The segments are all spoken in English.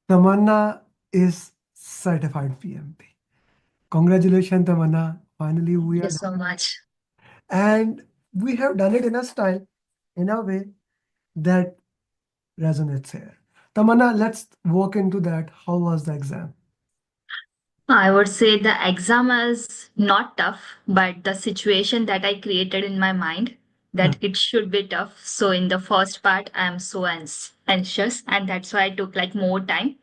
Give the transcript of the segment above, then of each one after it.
Tamanna is certified PMP. Congratulations, Tamanna. Finally, Thank we you are so done. much. And we have done it in a style, in a way that resonates here. Tamanna, let's walk into that. How was the exam? I would say the exam is not tough, but the situation that I created in my mind Yeah. that it should be tough. So in the first part, I am so anxious, and that's why I took like more time.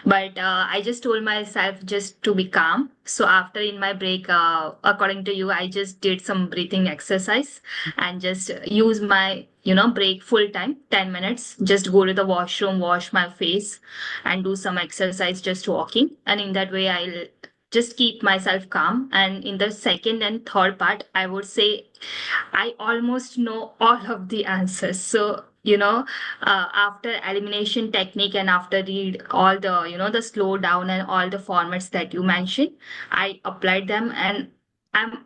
But I just told myself just to be calm. So after in my break, according to you, I just did some breathing exercise and just use my break full time 10 minutes, just go to the washroom, wash my face and do some exercise, just walking, and in that way I'll just keep myself calm. And in the second and third part, I would say I almost know all of the answers. So, after elimination technique and after read all the, the slow down and all the formats that you mentioned, I applied them, and I'm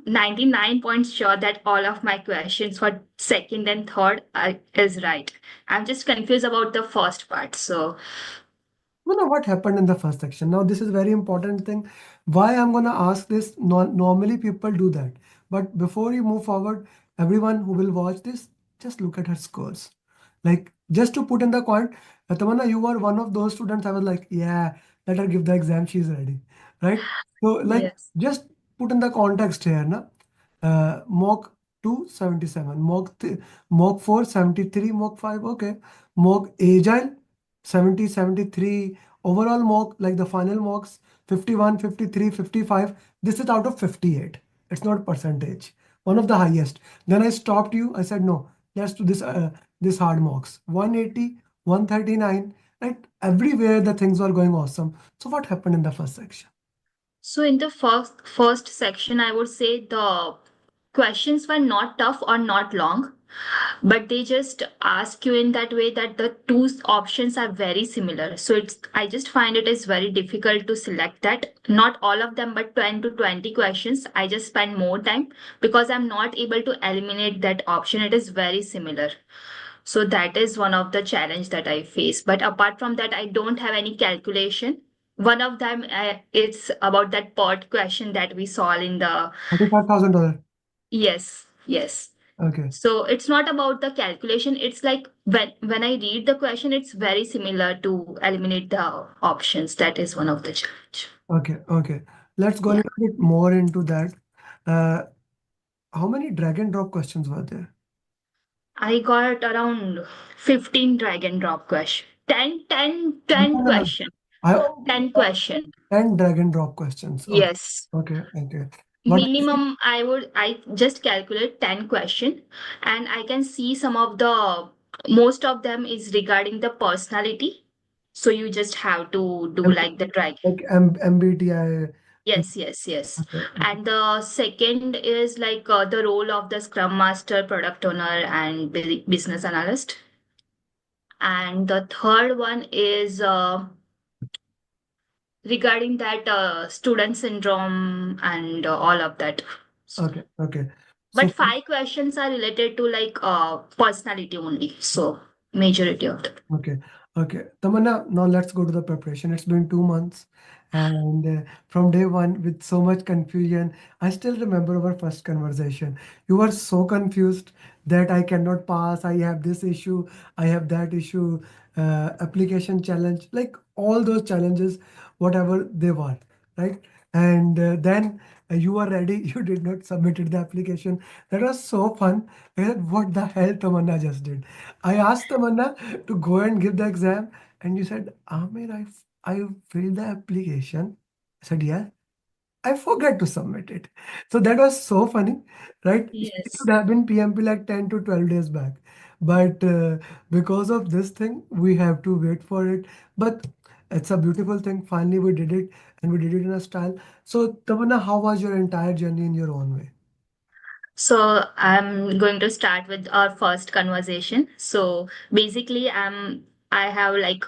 99 points sure that all of my questions for second and third is right. I'm just confused about the first part. So, You know what happened in the first section. Now, this is very important thing. Why I'm gonna ask this? Normally, people do that, but before you move forward, everyone who will watch this, just look at her scores. Like, just to put in the point, Tamanna, you were one of those students. I was like, yeah, let her give the exam. She's ready, right? So, like, yes. just put in the context here, na. Mock 2 77, mock 4 73, mock 5 okay, mock agile 70 73, overall mock like the final mocks 51 53 55. This is out of 58. It's not percentage, one of the highest. Then I stopped you. I said no, let's do this hard mocks 180 139, right? Everywhere the things were going awesome. So what happened in the first section? So in the first section, I would say the questions were not tough or not long, but they just ask you in that way that the two options are very similar. So it's I just find it is very difficult to select that. Not all of them, but 10 to 20 questions. I just spend more time because I'm not able to eliminate that option. It is very similar. So that is one of the challenge that I face. But apart from that, I don't have any calculation. One of them it's about that pot question that we saw in the $35,000. yes, yes. Okay. So it's not about the calculation. It's like when I read the question, it's very similar to eliminate the options. That is one of the challenge. Okay, okay. Let's go a Yeah. little bit more into that. Uh, how many drag and drop questions were there? I got around 15 drag and drop question. 10 No, no, no. question. I 10 question. 10 drag and drop questions. Okay, Yes. okay, okay. What? Minimum, I just calculate 10 question, and I can see some of the most of them is regarding the personality. So you just have to do like the drag. Like MBTI. Yes, yes, yes. Okay, okay, And the second is like the role of the Scrum Master, Product Owner, and Business Analyst. And the third one is regarding that student syndrome and all of that. okay, okay. But So, five questions are related to like personality only. So majority of them. okay, okay. Tamanna, now let's go to the preparation. It's been 2 months, and from day one, with so much confusion, I still remember our first conversation. You were so confused that I cannot pass. I have this issue. I have that issue. Application challenge, like all those challenges, whatever they were, right? And then you were ready. You did not submitted the application. That was so fun. I said, what the hell Tamanna just did? I asked Tamanna to go and give the exam. And you said, Amir, I filled the application. I said, yeah, I forgot to submit it. So that was so funny, right? It Yes. should have been PMP like 10 to 12 days back. But because of this thing, we have to wait for it. But it's a beautiful thing. Finally, we did it and we did it in a style. So, Tamanna, how was your entire journey in your own way? So I'm going to start with our first conversation. So basically, I have like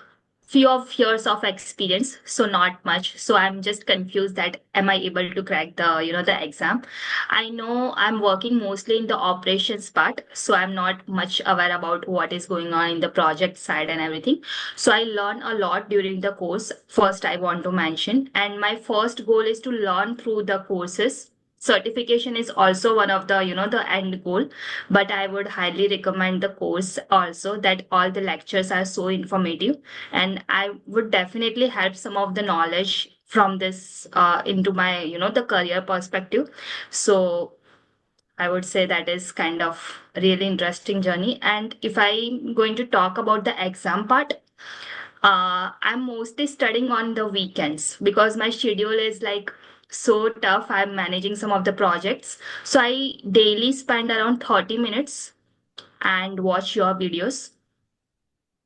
few of years of experience, so not much. So I'm just confused that am I able to crack the the exam. I know I'm working mostly in the operations part, so I'm not much aware about what is going on in the project side and everything. So I learn a lot during the course, first I want to mention, and my first goal is to learn through the courses. Certification is also one of the the end goal, but I would highly recommend the course also, that all the lectures are so informative, and I would definitely help some of the knowledge from this into my the career perspective. So I would say that is kind of really interesting journey. And if I'm going to talk about the exam part, I'm mostly studying on the weekends because my schedule is like so tough. I'm managing some of the projects, so I daily spend around 30 minutes and watch your videos.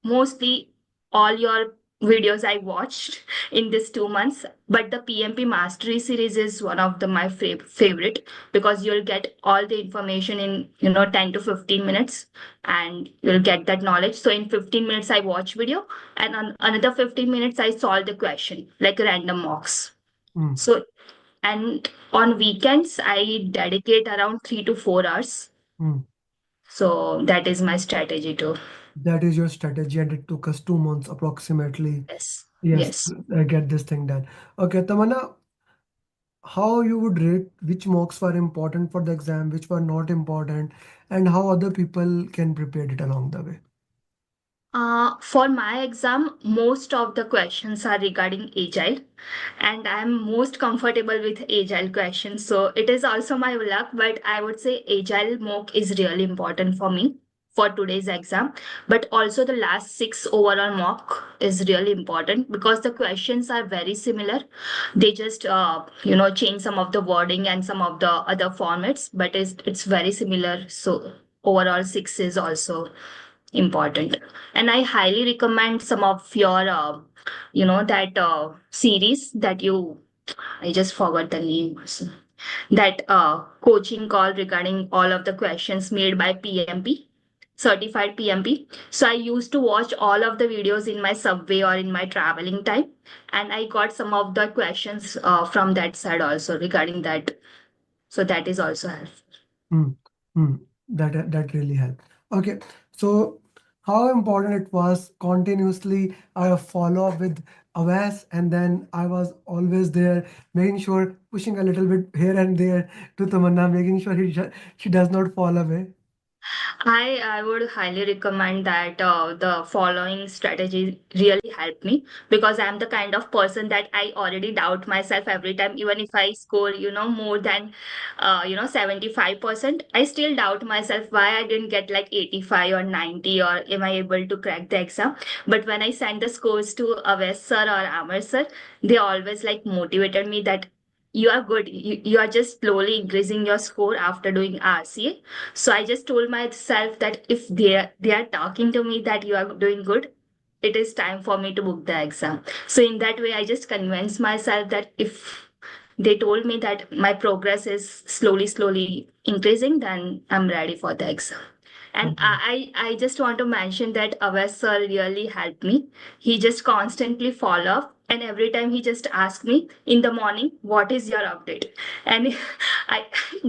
Mostly all your videos I watched in this 2 months. But the PMP Mastery series is one of the my favorite, because you'll get all the information in 10 to 15 minutes, and you'll get that knowledge. So in 15 minutes I watch video, and on another 15 minutes I solve the question like random mocks. Mm, So, and on weekends I dedicate around 3 to 4 hours. mm. So that is my strategy too. That is your strategy, and it took us 2 months approximately. Yes. Yes, Yes. get this thing done. Okay, Tamanna, how you would rate which mocks were important for the exam, which were not important, and how other people can prepare it along the way? For my exam, most of the questions are regarding agile, and I'm most comfortable with agile questions. So it is also my luck, but I would say agile mock is really important for me for today's exam. But also the last six overall mock is really important because the questions are very similar. They just change some of the wording and some of the other formats, but it's very similar. So overall six is also important. And I highly recommend some of your that series that you, I just forgot the name, that coaching call regarding all of the questions made by PMP, certified PMP. So I used to watch all of the videos in my subway or in my traveling time, and I got some of the questions from that side also regarding that. So that is also helpful. Mm, that really helped. Okay, so how important it was continuously I follow up with Avas, and then I was always there, making sure pushing a little bit here and there to Tamanna, making sure she does not fall away. I would highly recommend that the following strategy really helped me, because I'm the kind of person that I already doubt myself every time, even if I score more than 75%. I still doubt myself why I didn't get like 85 or 90, or am I able to crack the exam. But when I send the scores to Aves sir or Amar sir, they always like motivated me that you are good. You are just slowly increasing your score after doing RCA. So I just told myself that if they are talking to me that you are doing good, it is time for me to book the exam. So in that way, I just convinced myself that if they told me that my progress is slowly increasing, then I'm ready for the exam. And Okay. I just want to mention that Awas sir really helped me. He just constantly follow up, and every time he just asked me in the morning, "What is your update?" And I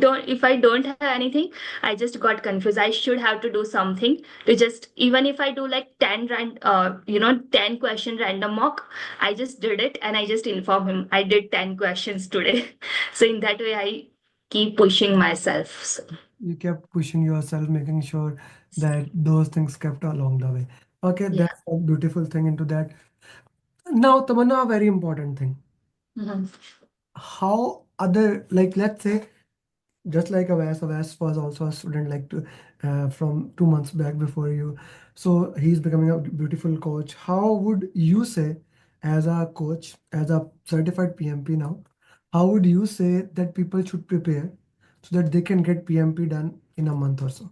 don't, if I don't have anything, I just got confused. I should have to do something to just, even if I do like 10 question random mock, I just did it and I just inform him I did 10 questions today. So in that way, I keep pushing myself. So, You kept pushing yourself, making sure that those things kept along the way. Okay, yeah. that's a beautiful thing into that. Now, Tamanna, a very important thing. Mhm. How other, like, let's say, just like Avas was also a student like from 2 months back before you. So he's becoming a beautiful coach. How would you say, as a coach, as a certified PMP now, how would you say that people should prepare so that they can get PMP done in a month or so?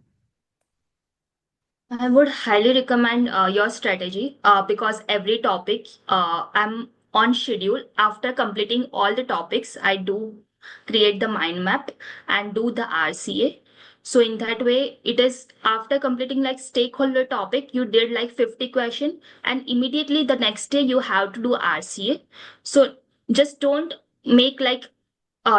I would highly recommend your strategy because every topic I'm on schedule. After completing all the topics, I do create the mind map and do the RCA. So in that way, it is after completing like stakeholder topic, you did like 50 question, and immediately the next day you have to do RCA. So just don't make like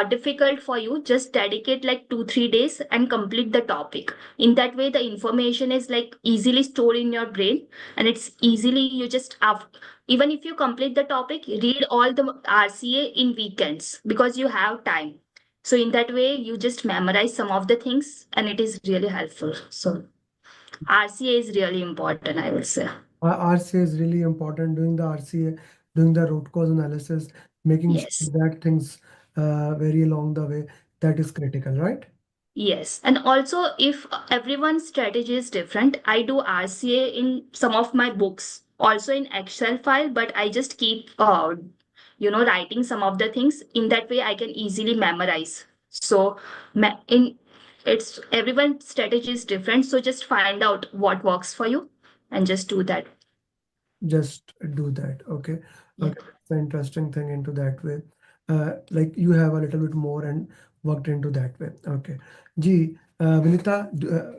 difficult for you. Just dedicate like 2 3 days and complete the topic. In that way, the information is like easily stored in your brain, and it's easily you just have, even if you complete the topic, read all the RCA in weekends because you have time. So in that way, you just memorize some of the things, and it is really helpful. So RCA is really important, I would say. RCA is really important. Doing the RCA, doing the root cause analysis, making Yes. sure that things vary along the way. That is critical, right? Yes, and also if everyone's strategy is different, I do RCA in some of my books, also in Excel file, but I just keep writing some of the things. In that way, I can easily memorize. So in it's everyone's strategy is different, so just find out what works for you and just do that. Just do that. Okay. Yeah. Okay. That's the interesting thing into that way. Like you have a little bit more and worked into that way. Okay. Gee, Vinita,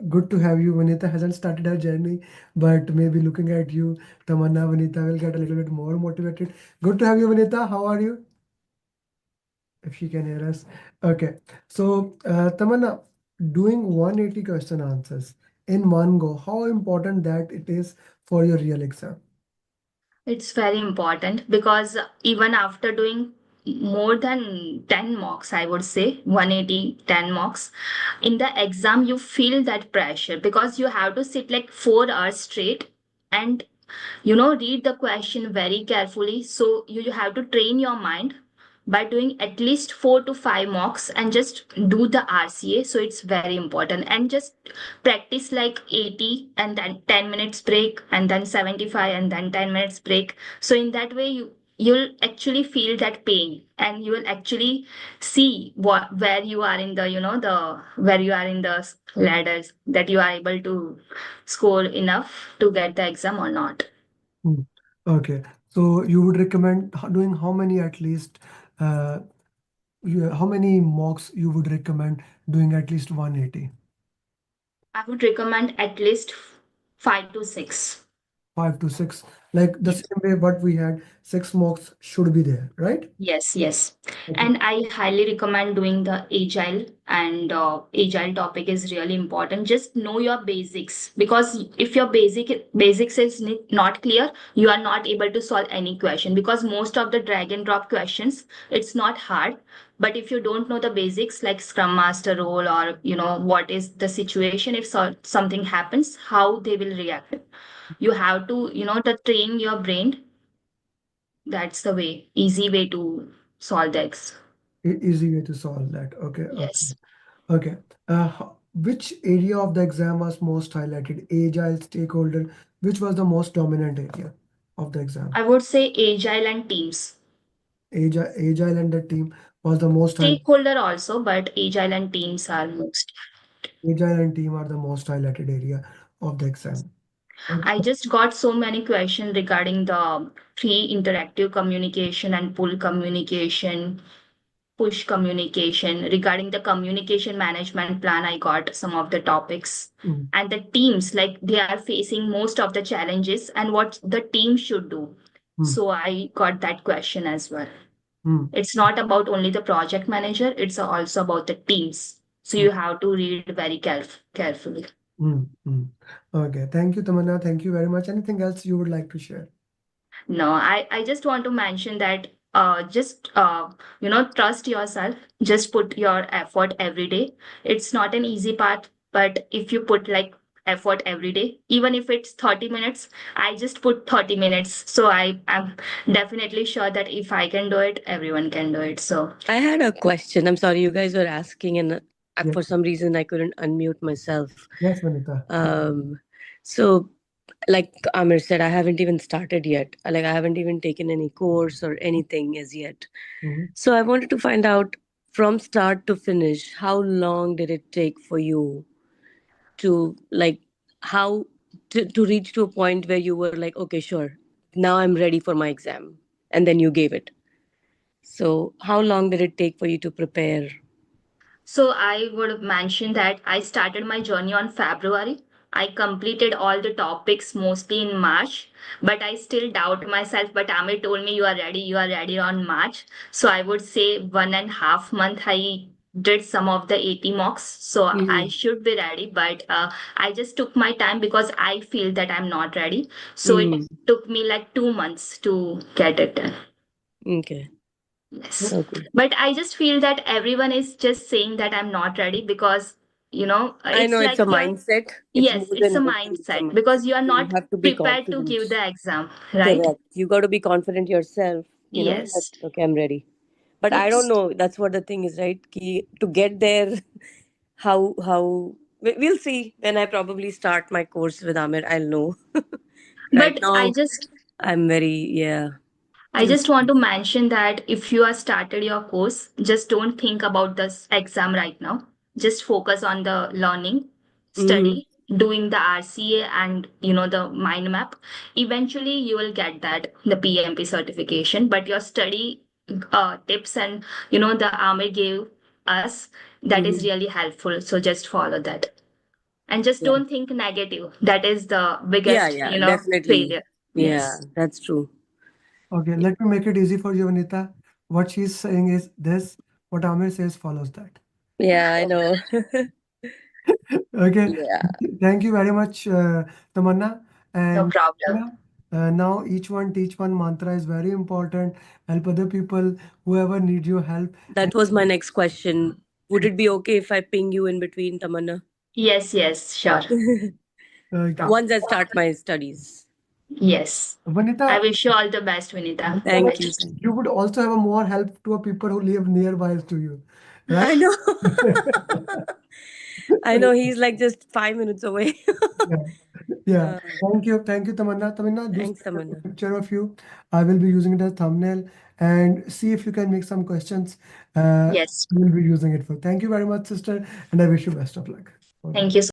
good to have you. Vinita hasn't started her journey, but maybe looking at you, Tamanna, Vinita will get a little bit more motivated. Good to have you, Vinita. How are you? If she can hear us. Okay. So, Tamanna, doing 180 question answers in one go, how important that it is for your real exam? It's very important because even after doing more than 10 mocks, I would say 180, 10 mocks, in the exam, you feel that pressure because you have to sit like 4 hours straight and read the question very carefully. So you have to train your mind by doing at least 4 to 5 mocks and just do the RCA. So it's very important, and just practice like 80 and then 10 minutes break and then 75 and then 10 minutes break. So in that way, you'll actually feel that pain, and you will actually see what where you are in the the where you are in the ladders, that you are able to score enough to get the exam or not. Hmm. Okay. So you would recommend doing how many at least, uh, how many mocks you would recommend doing at least 180? I would recommend at least 5 to 6. 5 to 6. Like the Yes. same way what we had, 6 mocks should be there, right? Yes, yes. Okay. And I highly recommend doing the agile, and agile topic is really important. Just know your basics, because if your basics is not clear, you are not able to solve any question, because most of the drag and drop questions, it's not hard. But if you don't know the basics like Scrum Master role, or what is the situation if something happens, how they will react. You have to to train your brain. That's the way, easy way to solve this. Easy way to solve that. Okay. Okay. Yes. Okay. Which area of the exam was most highlighted? Agile, stakeholder. Which was the most dominant area of the exam? I would say agile and teams. Agile and the team was the most highlighted. Stakeholder also, but agile and teams are most. Agile and team are the most highlighted area of the exam. Okay. I just got so many questions regarding the pre-interactive communication and pull communication, push communication. Regarding the communication management plan, I got some of the topics. Mm, And the teams, like they are facing most of the challenges and what the team should do. mm, So I got that question as well. mm, It's not about only the project manager, it's also about the teams. So mm, you have to read very carefully. mm. Okay. Thank you, Tamanna. Thank you very much. Anything else you would like to share? No, I just want to mention that just trust yourself. Just put your effort every day. It's not an easy part, but if you put like effort every day, even if it's 30 minutes, I just put 30 minutes. So I am definitely sure that if I can do it, everyone can do it. So I had a question. I'm sorry, you guys were asking, and Yes. for some reason I couldn't unmute myself. Yes, Vanita. So, like Amir said, I haven't even started yet. Like, I haven't even taken any course or anything as yet. Mhm. So, I wanted to find out from start to finish, how long did it take for you to, like, how to reach to a point where you were like, okay, sure, now I'm ready for my exam, and then you gave it. So, how long did it take for you to prepare? So I would mention that I started my journey on February. I completed all the topics mostly in March, but I still doubt myself. But Amir told me you are ready on March. So I would say 1.5 month I did some of the 80 mocks. So I Mm-hmm. should be ready, but I just took my time because I feel that I'm not ready. So it Mm-hmm. took me like 2 months to get it done. Okay. Yes. Okay. But I just feel that everyone is just saying that I'm not ready because, I it's know it's a like you're, mindset. It's yes, more it's a than anything. It's a mindset mindset. because you are You not have to be prepared to confident. give the exam, right? Correct. You got to be confident yourself, that, Yes. okay, I'm ready. But I don't Yes. know. That's what the thing is, right? Ki, to get there, we'll see when I probably start my course with Amir. I'll know. Right But now, I'm very, yeah. I We'll just want see. to mention that if you are started your course, just don't think about this exam right now. Just focus on the learning, Mm-hmm. study, doing the RCA and the mind map. Eventually, you will get that the PMP certification. But your study tips and the Amir gave us, that is Mm-hmm. really helpful. So just follow that and just Yeah. don't think negative. That is the Yeah, biggest yeah, definitely. failure. Yeah, Yes. that's true. Okay, let me make it easy for you, Vanita. What she's saying is this, what Amir says follows that. Yeah, I know. Okay, Yeah. thank you very much, Tamanna. No And problem. yeah, now each one teach one mantra is very important. Help other people, whoever needs your help. And That was my next question. Would it be okay if I ping you in between, Tamanna? Yes, yes, sure. okay, Once I start my studies. Yes. I Vanita, wish you all the best, Vinita. Thank you. Thank you you. would also have a more help to a people who live nearby to you, right? I know. I know he's like just 5 minutes away. Yeah. Yeah. uh, Thank you, Tamanna. Tamanna, do Thanks, send a Tamanna. picture of you. I will be using it as thumbnail and see if you can make some questions. Uh, Yes. we'll be using it for. Thank you very much, sister, and I wish you best of luck. Bye bye. Thank you